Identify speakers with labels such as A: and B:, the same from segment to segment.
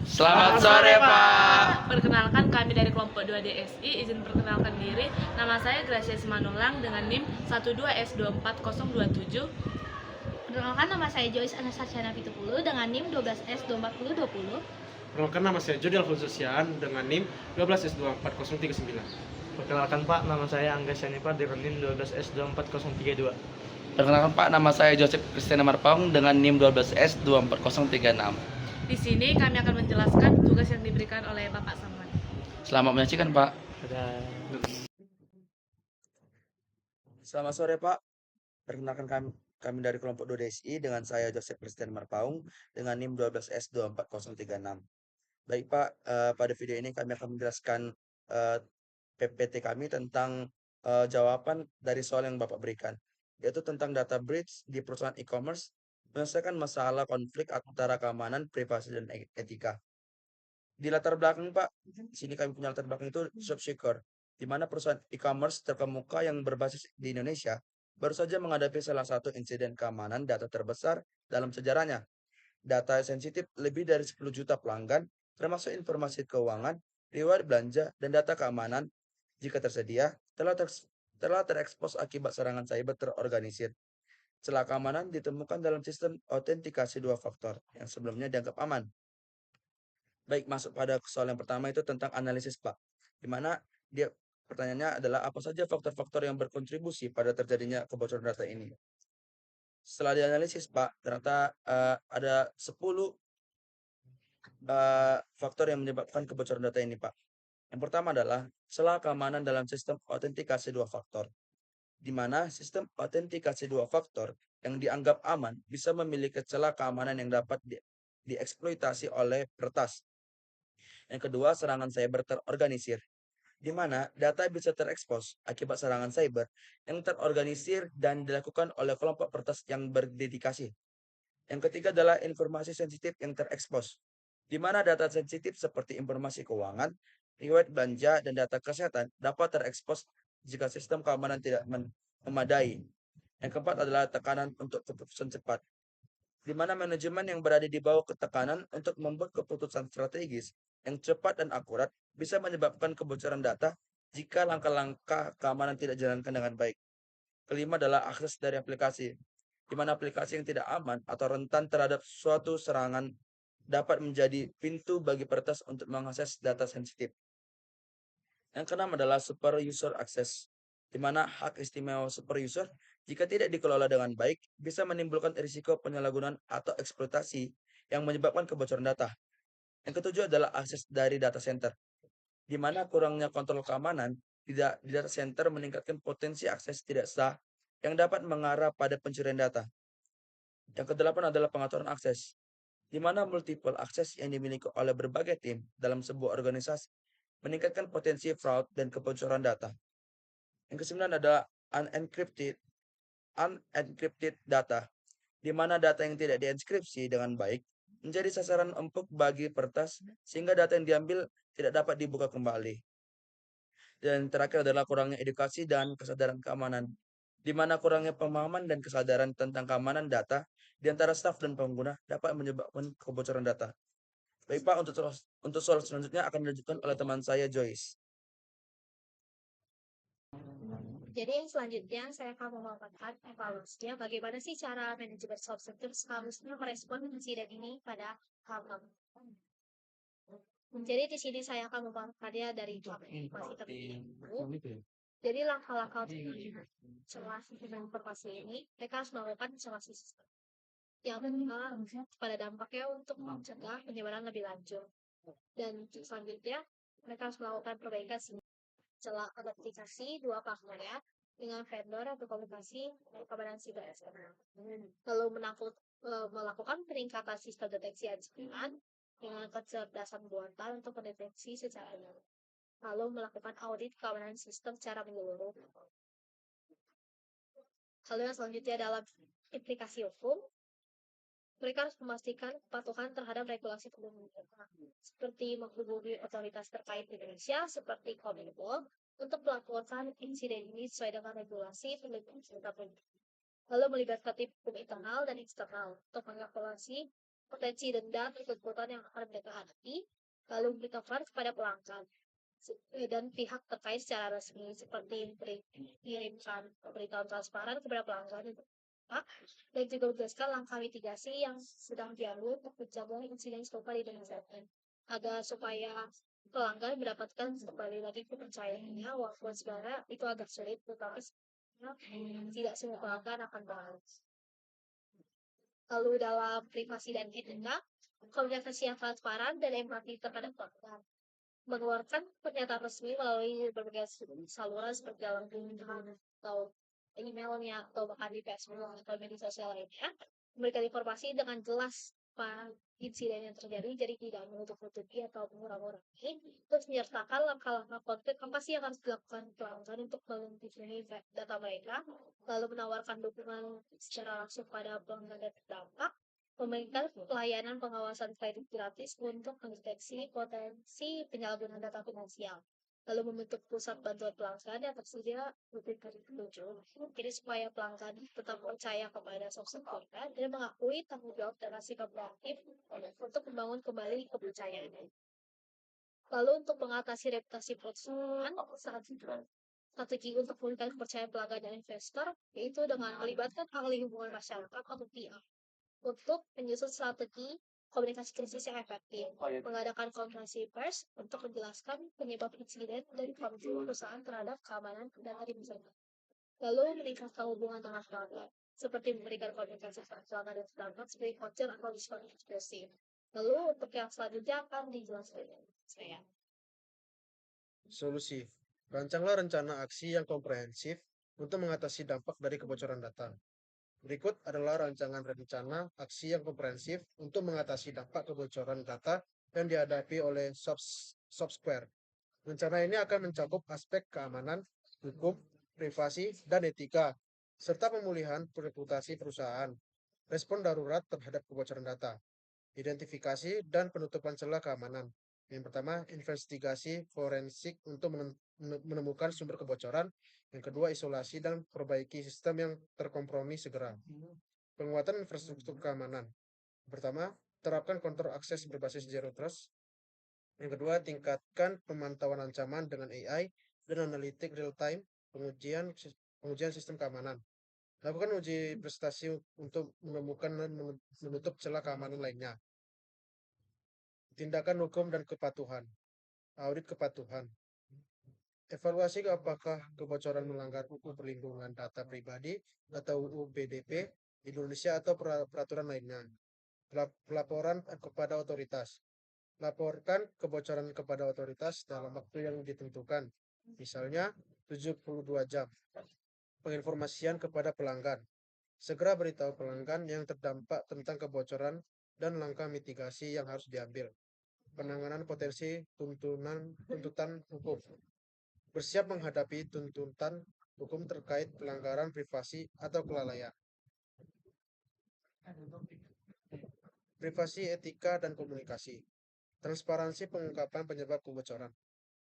A: Selamat sore, Pak.
B: Perkenalkan kami dari kelompok 2 DSI, izin perkenalkan diri. Nama saya Gracia Simanulang dengan NIM 12S24027.
C: Perkenalkan nama saya Joyce Anastasia Napitupulu dengan NIM 12S24020.
D: Perkenalkan nama saya Jody Alfonso-Sian dengan NIM 12S24039.
E: Perkenalkan Pak, nama saya Angga Syanipa dengan NIM 12S24032.
A: Perkenalkan Pak, nama saya Joseph Christiana Marpaung dengan NIM 12S24036.
B: Di sini kami akan menjelaskan tugas yang diberikan oleh Bapak Samuel.
A: Selamat menyaksikan, Pak.
F: Selamat sore Pak, perkenalkan kami dari kelompok 2 DSI dengan saya Joseph Christian Marpaung dengan NIM 12S24036. Baik Pak, pada video ini kami akan menjelaskan PPT kami tentang jawaban dari soal yang Bapak berikan, yaitu tentang data breach di perusahaan e-commerce, menyelesaikan masalah konflik antara keamanan, privasi, dan etika. Di latar belakang Pak, di sini kami punya latar belakang itu ShopSeeker, di mana perusahaan e-commerce terkemuka yang berbasis di Indonesia baru saja menghadapi salah satu insiden keamanan data terbesar dalam sejarahnya. Data sensitif lebih dari 10 juta pelanggan, termasuk informasi keuangan, riwayat belanja, dan data keamanan, jika tersedia, telah terekspos akibat serangan cyber terorganisir. Celah keamanan ditemukan dalam sistem autentikasi dua faktor yang sebelumnya dianggap aman. Baik, masuk pada soal yang pertama itu tentang analisis, Pak. Di mana dia pertanyaannya adalah apa saja faktor-faktor yang berkontribusi pada terjadinya kebocoran data ini. Setelah dianalisis, Pak, ternyata ada 10 faktor yang menyebabkan kebocoran data ini, Pak. Yang pertama adalah celah keamanan dalam sistem autentikasi dua faktor, di mana sistem autentikasi dua faktor yang dianggap aman bisa memiliki celah keamanan yang dapat dieksploitasi oleh peretas. Yang kedua, serangan cyber terorganisir, di mana data bisa terekspos akibat serangan cyber yang terorganisir dan dilakukan oleh kelompok peretas yang berdedikasi. Yang ketiga adalah informasi sensitif yang terekspos, di mana data sensitif seperti informasi keuangan, riwayat belanja, dan data kesehatan dapat terekspos jika sistem keamanan tidak memadai. Yang keempat adalah tekanan untuk keputusan cepat, di mana manajemen yang berada di bawah ketekanan untuk membuat keputusan strategis yang cepat dan akurat bisa menyebabkan kebocoran data jika langkah-langkah keamanan tidak dijalankan dengan baik. Kelima adalah akses dari aplikasi, di mana aplikasi yang tidak aman atau rentan terhadap suatu serangan dapat menjadi pintu bagi peretas untuk mengakses data sensitif. Yang keenam adalah super user access, di mana hak istimewa super user jika tidak dikelola dengan baik bisa menimbulkan risiko penyalahgunaan atau eksploitasi yang menyebabkan kebocoran data. Yang ketujuh adalah akses dari data center, di mana kurangnya kontrol keamanan di data center meningkatkan potensi akses tidak sah yang dapat mengarah pada pencurian data. Yang kedelapan adalah pengaturan akses, di mana multiple akses yang dimiliki oleh berbagai tim dalam sebuah organisasi meningkatkan potensi fraud dan kebocoran data. Yang kesembilan adalah unencrypted data, di mana data yang tidak dienkripsi dengan baik menjadi sasaran empuk bagi peretas sehingga data yang diambil tidak dapat dibuka kembali. Dan terakhir adalah kurangnya edukasi dan kesadaran keamanan, di mana kurangnya pemahaman dan kesadaran tentang keamanan data di antara staf dan pengguna dapat menyebabkan kebocoran data. Baik Pak, untuk soal selanjutnya akan dilanjutkan oleh teman saya Joyce.
C: Jadi yang selanjutnya saya akan memaparkan evaluasinya bagaimana sih cara manajemen ShopSeeker seharusnya merespon insiden ini pada hal-hal. Jadi di sini saya akan memaparkannya dari informasi tertentu. Jadi langkah-langkah celah sistem informasi ini, mereka harus melakukan isolasi sistem. Yang pertama, pada dampaknya untuk mencegah penyebaran lebih lanjut. Dan selanjutnya, mereka harus melakukan perbaikan celah autentikasi dua faktor ya, dengan vendor atau komunikasi keamanan siber eksternal. Lalu melakukan peningkatan sistem deteksi ancaman dengan kecerdasan buatan untuk mendeteksi secara dini. Lalu melakukan audit keamanan sistem secara menyeluruh. Lalu yang selanjutnya adalah implikasi hukum. Mereka harus memastikan kepatuhan terhadap regulasi pemerintah, seperti menghubungi otoritas terkait di Indonesia seperti Kominfo untuk melakukan insiden ini sesuai dengan regulasi perlindungan data pribadi. Lalu melibatkan tim hukum internal dan eksternal untuk mengevaluasi potensi denda atau tuntutan yang akan mereka hadapi, lalu memberitahukan kepada pelanggan dan pihak terkait secara resmi seperti mengirimkan pemberitahuan transparan kepada pelanggan dan juga menjelaskan langkah mitigasi yang sedang diambil untuk mencegah insiden serupa di masa depan agar supaya pelanggan mendapatkan kembali lagi kepercayaannya walaupun sebenarnya itu agak sulit tetapi sebenarnya tidak semua pelanggan akan tahu. Lalu dalam privasi dan etika, komunikasi yang transparan dan empati terhadap pelanggan mengeluarkan pernyataan resmi melalui berbagai saluran seperti dalam atau emailnya atau bahkan di Facebook atau media sosial lainnya memberikan informasi dengan jelas pada insiden yang terjadi jadi tidak menutup-nutupi atau mengurang-urangi terus menyertakan langkah-langkah konkret apa sih yang harus dilakukan pelanggan untuk melindungi data mereka lalu menawarkan dukungan secara langsung pada pelanggan dan terdampak memberikan pelayanan pengawasan kredit gratis untuk mendeteksi potensi penyalahgunaan data finansial, lalu membentuk pusat bantuan pelanggan yang tersedia lebih dari 7. Jadi supaya pelanggan tetap percaya kepada sosok pelanggan dan mengakui tanggung jawab dan sikap proaktif untuk membangun kembali kepercayaan. Lalu untuk mengatasi reputasi perusahaan, strategi untuk memulihkan kepercayaan pelanggan dan investor, yaitu dengan melibatkan ahli hubungan masyarakat atau PR untuk menyusun strategi komunikasi krisis yang efektif, mengadakan konferensi pers untuk menjelaskan penyebab insiden dan komitmen perusahaan terhadap keamanan data di masa depan. Lalu meningkatkan hubungan dengan pelanggan, seperti memberikan komunikasi pelanggan dan terdampak seperti voucher atau diskon eksklusif. Lalu untuk yang selanjutnya akan dijelaskan saya.
D: Solusi. Rancanglah rencana aksi yang komprehensif untuk mengatasi dampak dari kebocoran data. Berikut adalah rancangan rencana aksi yang komprehensif untuk mengatasi dampak kebocoran data yang dihadapi oleh Software. Rencana ini akan mencakup aspek keamanan, hukum, privasi, dan etika, serta pemulihan reputasi perusahaan, respon darurat terhadap kebocoran data, identifikasi dan penutupan celah keamanan. Yang pertama, investigasi forensik untuk menemukan sumber kebocoran. Yang kedua, isolasi dan perbaiki sistem yang terkompromi segera. Penguatan infrastruktur keamanan. Pertama, terapkan kontrol akses berbasis Zero Trust. Yang kedua, tingkatkan pemantauan ancaman dengan AI dan analitik real-time pengujian sistem keamanan. Lakukan uji prestasi untuk menemukan dan menutup celah keamanan lainnya. Tindakan hukum dan kepatuhan. Audit kepatuhan. Evaluasi apakah kebocoran melanggar UU Perlindungan Data Pribadi atau UU PDP Indonesia atau peraturan lainnya. Pelaporan kepada otoritas. Laporkan kebocoran kepada otoritas dalam waktu yang ditentukan, misalnya 72 jam. Penginformasian kepada pelanggan. Segera beritahu pelanggan yang terdampak tentang kebocoran dan langkah mitigasi yang harus diambil. Penanganan potensi tuntutan hukum. Bersiap menghadapi tuntutan hukum terkait pelanggaran privasi atau kelalaian. Privasi, etika, dan komunikasi. Transparansi pengungkapan penyebab kebocoran.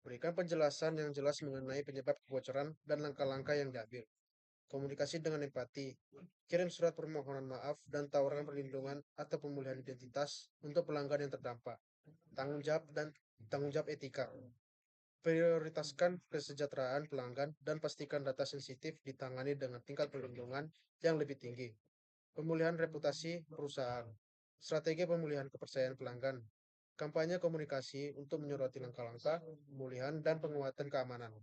D: Berikan penjelasan yang jelas mengenai penyebab kebocoran dan langkah-langkah yang diambil. Komunikasi dengan empati. Kirim surat permohonan maaf dan tawaran perlindungan atau pemulihan identitas untuk pelanggan yang terdampak. Tanggung jawab etika. Prioritaskan kesejahteraan pelanggan dan pastikan data sensitif ditangani dengan tingkat perlindungan yang lebih tinggi. Pemulihan reputasi perusahaan. Strategi pemulihan kepercayaan pelanggan. Kampanye komunikasi untuk menyoroti langkah-langkah pemulihan dan penguatan keamanan.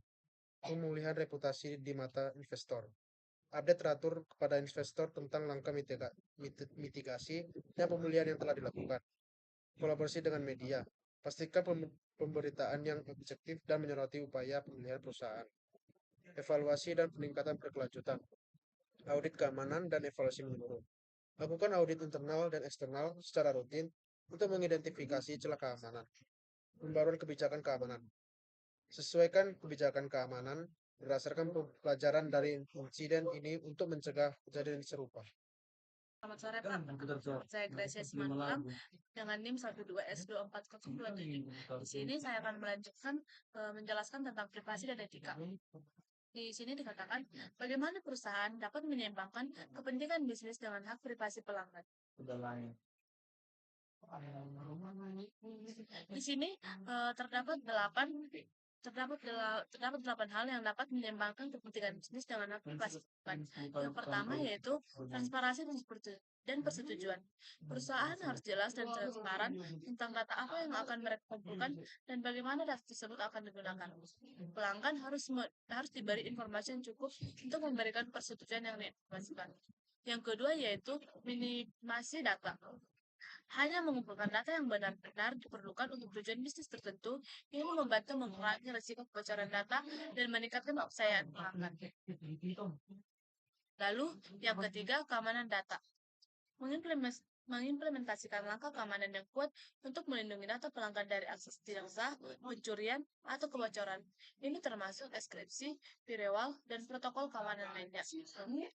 D: Pemulihan reputasi di mata investor. Update teratur kepada investor tentang langkah mitigasi dan pemulihan yang telah dilakukan. Kolaborasi dengan media. Pastikan pemberitaan yang objektif dan menyoroti upaya pemulihan perusahaan. Evaluasi dan peningkatan berkelanjutan. Audit keamanan dan evaluasi menyeluruh. Lakukan audit internal dan eksternal secara rutin untuk mengidentifikasi celah keamanan. Pembaruan kebijakan keamanan. Sesuaikan kebijakan keamanan berdasarkan pelajaran dari insiden ini untuk mencegah kejadian serupa.
B: Selamat sore Pak, saya Gracia Simanullang dengan NIM 12S24027. Di sini saya akan melanjutkan menjelaskan tentang privasi dan etika. Di sini dikatakan bagaimana perusahaan dapat menyeimbangkan kepentingan bisnis dengan hak privasi pelanggan. Di sini terdapat delapan hal yang dapat menyeimbangkan kepentingan bisnis dengan aplikasikan. Yang pertama yaitu transparansi dan persetujuan. Perusahaan harus jelas dan transparan tentang data apa yang akan mereka kumpulkan dan bagaimana data tersebut akan digunakan. Pelanggan harus diberi informasi yang cukup untuk memberikan persetujuan yang diinformasikan. Yang kedua yaitu minimasi data. Hanya mengumpulkan data yang benar-benar diperlukan untuk tujuan bisnis tertentu. Ini membantu mengurangi risiko kebocoran data dan meningkatkan kepercayaan pelanggan. Lalu, yang ketiga, keamanan data. Mengimplementasikan langkah keamanan yang kuat untuk melindungi data pelanggan dari akses tidak sah, pencurian, atau kebocoran. Ini termasuk deskripsi, firewall, dan protokol keamanan lainnya.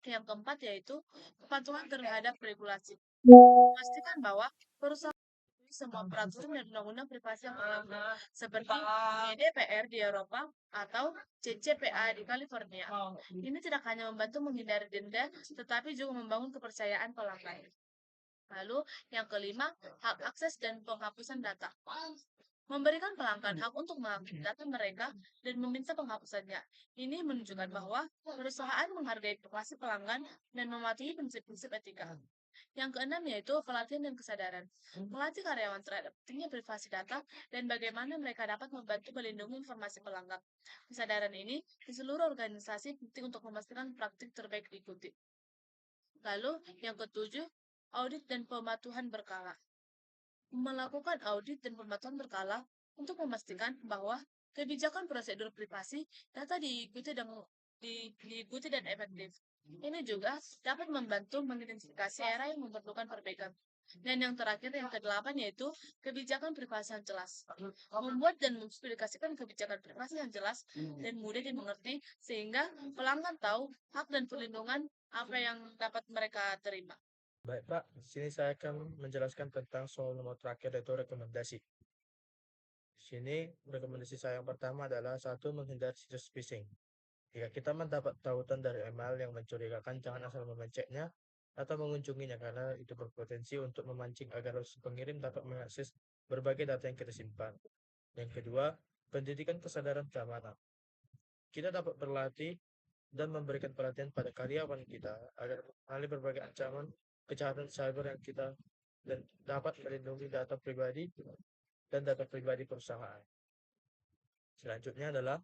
B: Yang keempat yaitu kepatuhan terhadap regulasi. Memastikan bahwa perusahaan mematuhi semua peraturan dan undang-undang privasi yang berlaku, seperti GDPR di Eropa atau CCPA di California. Ini tidak hanya membantu menghindari denda, tetapi juga membangun kepercayaan pelanggan. Lalu, yang kelima, hak akses dan penghapusan data. Memberikan pelanggan hak untuk mengakses data mereka dan meminta penghapusannya. Ini menunjukkan bahwa perusahaan menghargai privasi pelanggan dan mematuhi prinsip-prinsip etika. Yang keenam yaitu pelatihan dan kesadaran. Melatih karyawan terhadap pentingnya privasi data dan bagaimana mereka dapat membantu melindungi informasi pelanggan. Kesadaran ini di seluruh organisasi penting untuk memastikan praktik terbaik diikuti. Lalu, yang ketujuh, audit dan pematuhan berkala. Melakukan audit dan pematuhan berkala untuk memastikan bahwa kebijakan prosedur privasi data diikuti dan efektif. Ini juga dapat membantu mengidentifikasi era yang memerlukan perbaikan. Dan yang terakhir, yang kedelapan, yaitu kebijakan privasi yang jelas. Membuat dan mempublikasikan kebijakan privasi yang jelas dan mudah dimengerti, sehingga pelanggan tahu hak dan perlindungan apa yang dapat mereka terima.
E: Baik Pak, di sini saya akan menjelaskan tentang soal nomor terakhir yaitu rekomendasi. Di sini rekomendasi saya yang pertama adalah satu, menghindari situs phishing. Jika kita mendapat tautan dari email yang mencurigakan, jangan asal mengeceknya atau mengunjunginya karena itu berpotensi untuk memancing agar si pengirim dapat mengakses berbagai data yang kita simpan. Yang kedua, pendidikan kesadaran keamanan. Kita dapat berlatih dan memberikan pelatihan pada karyawan kita agar mengenali berbagai ancaman kejahatan cyber yang kita dan dapat melindungi data pribadi dan data pribadi perusahaan. Selanjutnya adalah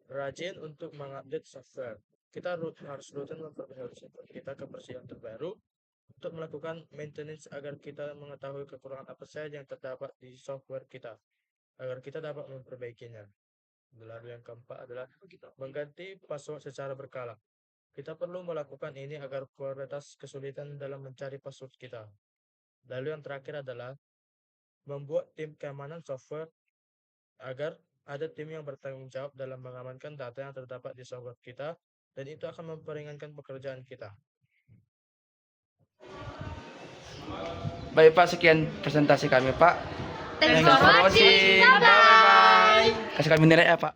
E: rajin untuk mengupdate software. Kita harus rutin memperbaiki software kita ke versi yang terbaru untuk melakukan maintenance agar kita mengetahui kekurangan apa saja yang terdapat di software kita agar kita dapat memperbaikinya. Lalu yang keempat adalah mengganti password secara berkala. Kita perlu melakukan ini agar kualitas kesulitan dalam mencari password kita. Lalu yang terakhir adalah membuat tim keamanan software agar ada tim yang bertanggung jawab dalam mengamankan data yang terdapat di software kita dan itu akan memperingankan pekerjaan kita.
A: Baik Pak, sekian presentasi kami Pak.
C: Thanks for watching. Bye-bye.
A: Kasih kami nilai ya Pak.